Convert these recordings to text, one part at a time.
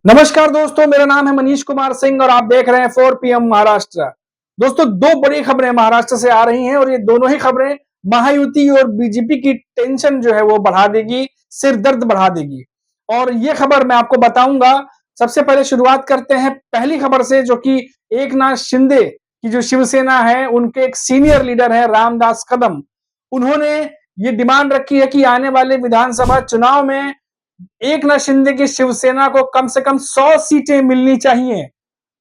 नमस्कार दोस्तों, मेरा नाम है मनीष कुमार सिंह और आप देख रहे हैं 4 पीएम महाराष्ट्र। दोस्तों, दो बड़ी खबरें महाराष्ट्र से आ रही हैं और ये दोनों ही खबरें महायुति और बीजेपी की टेंशन जो है वो बढ़ा देगी, सिर दर्द बढ़ा देगी। और ये खबर मैं आपको बताऊंगा। सबसे पहले शुरुआत करते हैं पहली खबर से, जो कि एकनाथ शिंदे की जो शिवसेना है, उनके एक सीनियर लीडर है रामदास कदम। उन्होंने ये डिमांड रखी है कि आने वाले विधानसभा चुनाव में एकनाथ शिंदे की शिवसेना को कम से कम 100 सीटें मिलनी चाहिए,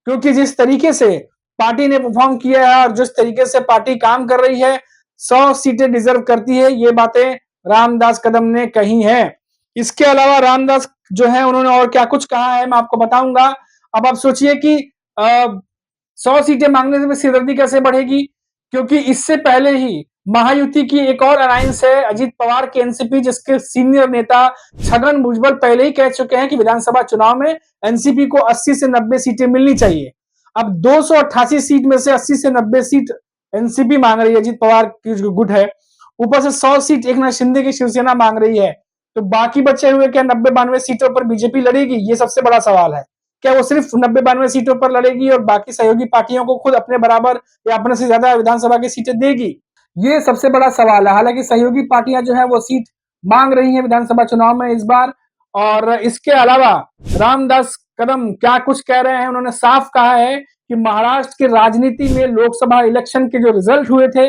क्योंकि जिस तरीके से पार्टी ने परफॉर्म किया है और जिस तरीके से पार्टी काम कर रही है, 100 सीटें डिजर्व करती है। ये बातें रामदास कदम ने कही है। इसके अलावा रामदास जो है, उन्होंने और क्या कुछ कहा है मैं आपको बताऊंगा। अब आप सोचिए कि 100 सीटें मांगने से सिरदर्दी कैसे बढ़ेगी, क्योंकि इससे पहले ही महायुति की एक और अलायंस है अजीत पवार की एनसीपी, जिसके सीनियर नेता छगन भुजबल पहले ही कह चुके हैं कि विधानसभा चुनाव में एनसीपी को 80 से 90 सीटें मिलनी चाहिए। अब 288 सीट में से 80 से 90 सीट एनसीपी मांग रही है, अजीत पवार की जो गुट है। ऊपर से 100 सीट एकनाथ शिंदे की शिवसेना मांग रही है। तो बाकी बचे हुए क्या 90-92 सीटों पर बीजेपी लड़ेगी? ये सबसे बड़ा सवाल है। क्या वो सिर्फ 90-92 सीटों पर लड़ेगी और बाकी सहयोगी पार्टियों को खुद अपने बराबर या अपने से ज्यादा विधानसभा की सीटें देगी? ये सबसे बड़ा सवाल है। हालांकि सहयोगी पार्टियां जो है वो सीट मांग रही हैं विधानसभा चुनाव में इस बार। और इसके अलावा रामदास कदम क्या कुछ कह रहे हैं, उन्होंने साफ कहा है कि महाराष्ट्र की राजनीति में लोकसभा इलेक्शन के जो रिजल्ट हुए थे,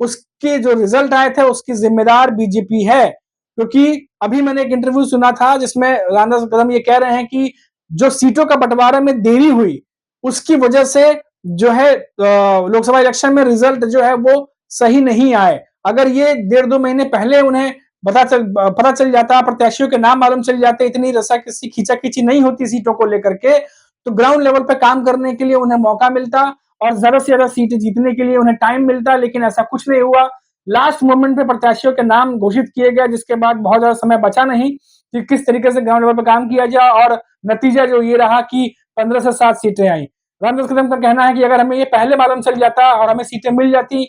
उसके जो रिजल्ट आए थे, उसकी जिम्मेदार बीजेपी है। क्योंकि अभी मैंने एक इंटरव्यू सुना था जिसमें रामदास कदम ये कह रहे हैं कि जो सीटों का बंटवारा में देरी हुई, उसकी वजह से जो है लोकसभा इलेक्शन में रिजल्ट जो है वो सही नहीं आए। अगर ये 1.5-2 महीने पहले उन्हें पता चल जाता, प्रत्याशियों के नाम मालूम चल जाते, इतनी रस्साकसी खींचाखींची नहीं होती सीटों को लेकर के, तो ग्राउंड लेवल पे काम करने के लिए उन्हें मौका मिलता और ज्यादा से ज्यादा सीट जीतने के लिए उन्हें टाइम मिलता। लेकिन ऐसा कुछ नहीं हुआ। लास्ट मोमेंट पे प्रत्याशियों के नाम घोषित किए गए, जिसके बाद बहुत ज्यादा समय बचा नहीं कि किस तरीके से ग्राउंड लेवल पर काम किया जाए। और नतीजा जो ये रहा कि 15 से 7 सीटें आई। रामदास कदम का कहना है कि अगर हमें ये पहले मालूम चल जाता और हमें सीटें मिल जाती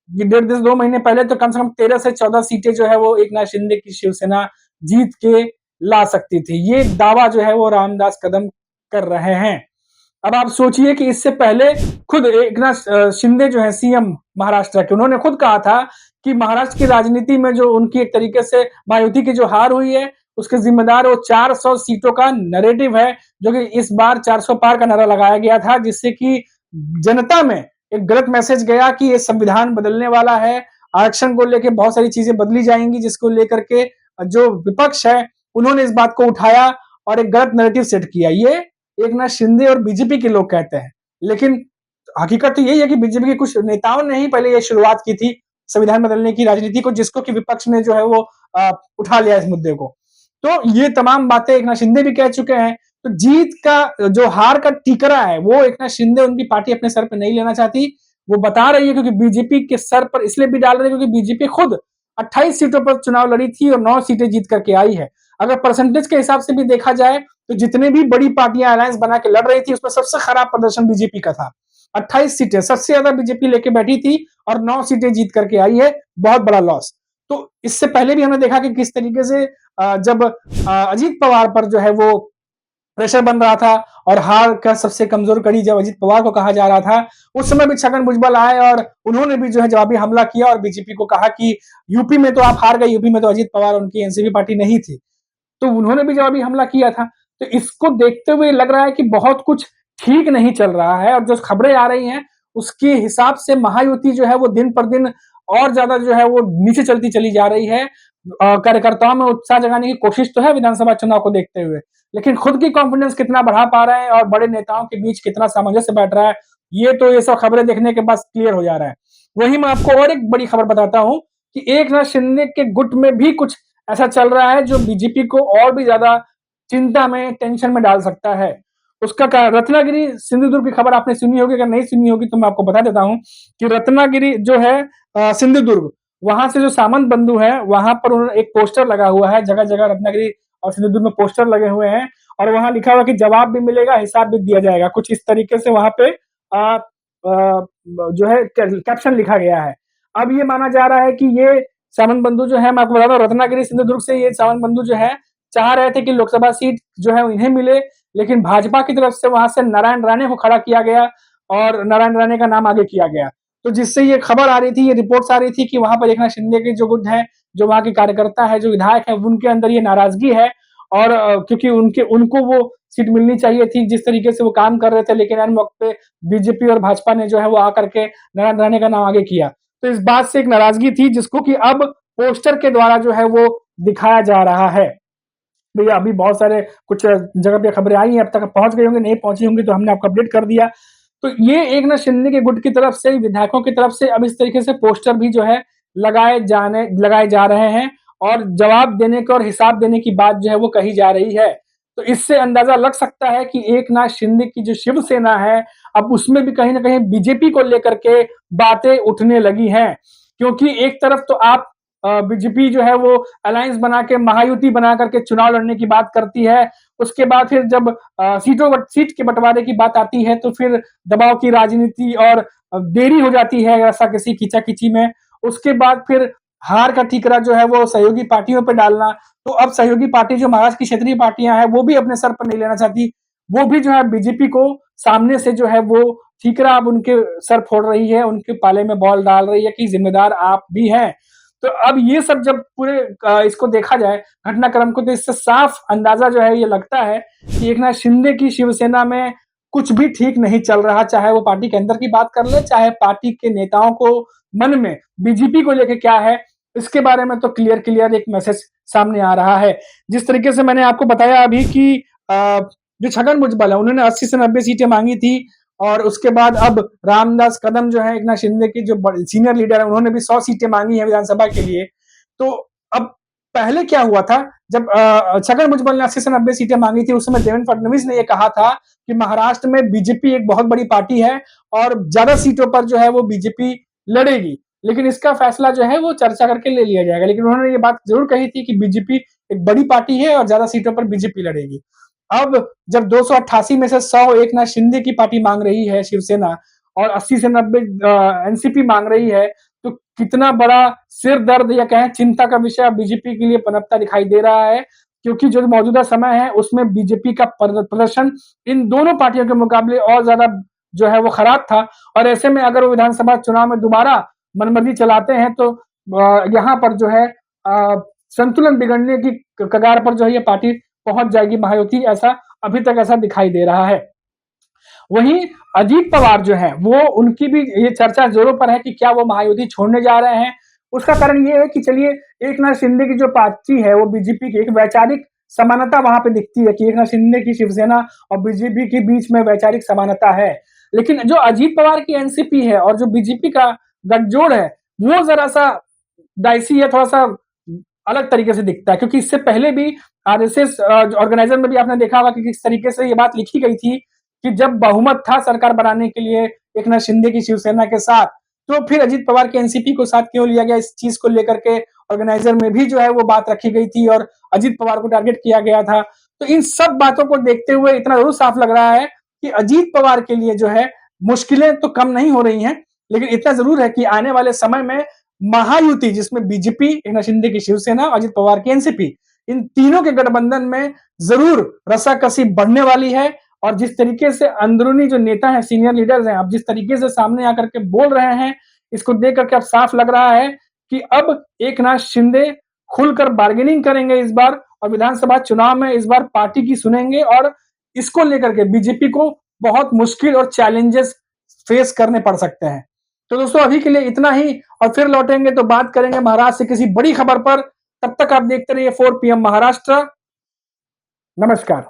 1.5-2 महीने पहले, तो कम से कम 13 से 14 सीटें जो है वो एकनाथ शिंदे की शिवसेना जीत के ला सकती थी। ये दावा जो है वो रामदास कदम कर रहे हैं। अब आप सोचिए कि इससे पहले खुद एकनाथ शिंदे जो है सीएम महाराष्ट्र के, उन्होंने खुद कहा था कि महाराष्ट्र की राजनीति में जो उनकी एक तरीके से महायुति की जो हार हुई है, उसके जिम्मेदार वो 400 सीटों का नैरेटिव है, जो कि इस बार 400 पार का नारा लगाया गया था, जिससे कि जनता में एक गलत मैसेज गया कि ये संविधान बदलने वाला है, आरक्षण को लेकर बहुत सारी चीजें बदली जाएंगी, जिसको लेकर के जो विपक्ष है उन्होंने इस बात को उठाया और एक गलत नैरेटिव सेट किया। ये एकनाथ शिंदे और बीजेपी के लोग कहते हैं, लेकिन हकीकत तो यही है कि बीजेपी के कुछ नेताओं ने ही पहले ये शुरुआत की थी संविधान बदलने की राजनीति को, जिसको कि विपक्ष ने जो है वो उठा लिया इस मुद्दे को। तो ये तमाम बातें एकनाथ शिंदे भी कह चुके हैं। तो जीत का जो हार का टीकरा है वो एकनाथ शिंदे, उनकी पार्टी अपने सर पर नहीं लेना चाहती। वो बता रही है क्योंकि बीजेपी के सर पर इसलिए भी डाल रही है क्योंकि बीजेपी खुद 28 सीटों पर चुनाव लड़ी थी और 9 सीटें जीत करके आई है। अगर परसेंटेज के हिसाब से भी देखा जाए तो जितने भी बड़ी पार्टियां अलायंस बना के लड़ रही थी, उसमें सबसे खराब प्रदर्शन बीजेपी का था। 28 सीटें सबसे ज्यादा बीजेपी लेके बैठी थी और 9 सीटें जीत करके आई है। बहुत बड़ा लॉस। तो इससे पहले भी हमने देखा कि किस तरीके से जब अजीत पवार पर जो है वो प्रेशर बन रहा था और हार का सबसे कमजोर कड़ी जब अजीत पवार को कहा जा रहा था, उस समय भी छगन भुजबल आए और उन्होंने भी जो है जवाबी हमला किया और बीजेपी को कहा कि यूपी में तो आप हार गए, यूपी में तो अजीत पवार उनकी एनसीपी पार्टी नहीं थी। तो उन्होंने भी जवाबी हमला किया था। तो इसको देखते हुए लग रहा है कि बहुत कुछ ठीक नहीं चल रहा है और जो खबरें आ रही हैं उसके हिसाब से महायुति जो है वो दिन पर दिन और ज्यादा जो है वो नीचे चलती चली जा रही है। कार्यकर्ताओं में उत्साह जगाने की कोशिश तो है विधानसभा चुनाव को देखते हुए, लेकिन खुद की कॉन्फिडेंस कितना बढ़ा पा रहे हैं और बड़े नेताओं के बीच कितना सामंजस्य बैठ रहा है, ये सब खबरें देखने के बाद क्लियर हो जा रहा है। वही मैं आपको और एक बड़ी खबर बताता हूं कि एकनाथ शिंदे के गुट में भी कुछ ऐसा चल रहा है जो बीजेपी को और भी ज्यादा चिंता में, टेंशन में डाल सकता है। उसका रत्नागिरी सिंधुदुर्ग की खबर आपने सुनी होगी, अगर नहीं सुनी होगी तो मैं आपको बता देता हूं कि रत्नागिरी जो है सिंधुदुर्ग, वहां से जो सामंत बंधु है वहां पर उन्होंने एक पोस्टर लगा हुआ है। जगह जगह रत्नागिरी और सिंधुदुर्ग में पोस्टर लगे हुए हैं और वहां लिखा हुआ कि जवाब भी मिलेगा, हिसाब भी दिया जाएगा। कुछ इस तरीके से वहां पे जो है कैप्शन लिखा गया है। अब ये माना जा रहा है कि ये सामंत बंधु जो है, मैं आपको बता दूं रत्नागिरी सिंधुदुर्ग से ये सामंत बंधु जो है चाह रहे थे कि लोकसभा सीट जो है इन्हें मिले, लेकिन भाजपा की तरफ से वहां से नारायण राणे को खड़ा किया गया और नारायण राणे का नाम आगे किया गया। तो जिससे ये खबर आ रही थी, ये रिपोर्ट्स आ रही थी कि वहां पर एकनाथ शिंदे के जो गुट है, जो वहां के कार्यकर्ता है, जो विधायक है, उनके अंदर ये नाराजगी है और क्योंकि उनको वो सीट मिलनी चाहिए थी जिस तरीके से वो काम कर रहे थे, लेकिन ऐन वक्त पे बीजेपी और भाजपा ने जो है वो आकर के नारायण राणे का नाम आगे किया। तो इस बात से एक नाराजगी थी जिसको कि अब पोस्टर के द्वारा जो है वो दिखाया जा रहा है। भैया अभी बहुत सारे कुछ जगह पे खबरें आई हैं, अब तक पहुंच गई होंगी, नहीं पहुंची होंगी तो हमने आपको अपडेट कर दिया। तो ये एकनाथ शिंदे के गुट की तरफ से, विधायकों की तरफ से अब इस तरीके से पोस्टर भी जो है लगाए जा रहे हैं और जवाब देने का और हिसाब देने की बात जो है वो कही जा रही है। तो इससे अंदाजा लग सकता है कि एकनाथ शिंदे की जो शिवसेना है, अब उसमें भी कहीं ना कहीं बीजेपी को लेकर के बातें उठने लगी हैं, क्योंकि एक तरफ तो आप बीजेपी जो है वो अलायंस बना के, महायुति बना करके चुनाव लड़ने की बात करती है। उसके बाद फिर जब सीट के बंटवारे की बात आती है तो फिर दबाव की राजनीति और देरी हो जाती है ऐसा किसी खींचा-खींची में। उसके बाद फिर हार का ठीकरा जो है वो सहयोगी पार्टियों पे डालना। तो अब सहयोगी पार्टी जो महाराष्ट्र की क्षेत्रीय पार्टियां हैं वो भी अपने सर पर नहीं लेना चाहती। वो भी जो है बीजेपी को सामने से जो है वो ठीकरा अब उनके सर फोड़ रही है, उनके पाले में बॉल डाल रही है कि जिम्मेदार आप भी हैं। तो अब ये सब जब पूरे इसको देखा जाए घटनाक्रम को, तो इससे साफ अंदाजा जो है ये लगता है कि एकनाथ शिंदे की शिवसेना में कुछ भी ठीक नहीं चल रहा, चाहे वो पार्टी के अंदर की बात कर ले, चाहे पार्टी के नेताओं को मन में बीजेपी को लेके क्या है, इसके बारे में तो क्लियर एक मैसेज सामने आ रहा है। जिस तरीके से मैंने आपको बताया अभी कि जो छगन भुजबल है उन्होंने 80 से 90 सीटें मांगी थी और उसके बाद अब रामदास कदम जो है एकनाथ शिंदे के जो सीनियर लीडर है उन्होंने भी 100 सीटें मांगी है विधानसभा के लिए। तो अब पहले क्या हुआ था, जब छगन भुजबल ने 80 से 90 सीटें मांगी थी, उस समय देवेंद्र फडणवीस ने यह कहा था कि महाराष्ट्र में बीजेपी एक बहुत बड़ी पार्टी है और ज्यादा सीटों पर जो है वो बीजेपी लड़ेगी, लेकिन इसका फैसला जो है वो चर्चा करके ले लिया जाएगा। लेकिन उन्होंने ये बात जरूर कही थी कि बीजेपी एक बड़ी पार्टी है और ज्यादा सीटों पर बीजेपी लड़ेगी। अब जब 288 में से 100 एकनाथ शिंदे की पार्टी मांग रही है शिवसेना और 80 से 90 एनसीपी मांग रही है, तो कितना बड़ा सिर दर्द या कहें चिंता का विषय बीजेपी के लिए पनपता दिखाई दे रहा है, क्योंकि जो मौजूदा समय है उसमें बीजेपी का प्रदर्शन इन दोनों पार्टियों के मुकाबले और ज्यादा जो है वो खराब था। और ऐसे में अगर वो विधानसभा चुनाव में दोबारा मनमर्जी चलाते हैं तो यहाँ पर जो है संतुलन बिगड़ने की कगार पर जो है ये पार्टी पहुंच जाएगी महायुति, ऐसा अभी तक ऐसा दिखाई दे रहा है। वहीं अजीत पवार जो है वो, उनकी भी ये चर्चा जोरों पर है कि क्या वो महायुति छोड़ने जा रहे हैं। उसका कारण ये है कि चलिए एकनाथ शिंदे की जो पार्टी है वो बीजेपी की, एक वैचारिक समानता वहां पे दिखती है कि एकनाथ शिंदे की शिवसेना और बीजेपी के बीच में वैचारिक समानता है, लेकिन जो अजीत पवार की एनसीपी है और जो बीजेपी का गठजोड़ है वो जरा सा डाइसी है, थोड़ा सा अलग तरीके से दिखता है। क्योंकि इससे पहले भी आरएसएस ऑर्गेनाइजर में भी आपने देखा होगा कि किस तरीके से ये बात लिखी गई थी कि जब बहुमत था सरकार बनाने के लिए एकनाथ शिंदे की शिवसेना के साथ, तो फिर अजीत पवार के एनसीपी को साथ क्यों लिया गया, इस चीज को लेकर के ऑर्गेनाइजर में भी जो है वो बात रखी गई थी और अजीत पवार को टारगेट किया गया था। तो इन सब बातों को देखते हुए इतना जरूर साफ लग रहा है कि अजीत पवार के लिए जो है मुश्किलें तो कम नहीं हो रही हैं, लेकिन इतना जरूर है कि आने वाले समय में महायुति, जिसमें बीजेपी, एकनाथ शिंदे की शिवसेना, अजित पवार की एनसीपी, इन तीनों के गठबंधन में जरूर रसाकसी बढ़ने वाली है। और जिस तरीके से अंदरूनी जो नेता हैं, सीनियर लीडर्स हैं, अब जिस तरीके से सामने आकर के बोल रहे हैं, इसको देख करके अब साफ लग रहा है कि अब एकनाथ शिंदे खुलकर बार्गेनिंग करेंगे इस बार और विधानसभा चुनाव में इस बार पार्टी की सुनेंगे और इसको लेकर के बीजेपी को बहुत मुश्किल और चैलेंजेस फेस करने पड़ सकते हैं। तो दोस्तों अभी के लिए इतना ही, और फिर लौटेंगे तो बात करेंगे महाराष्ट्र से किसी बड़ी खबर पर। तब तक आप देखते रहिए 4 PM महाराष्ट्र। नमस्कार।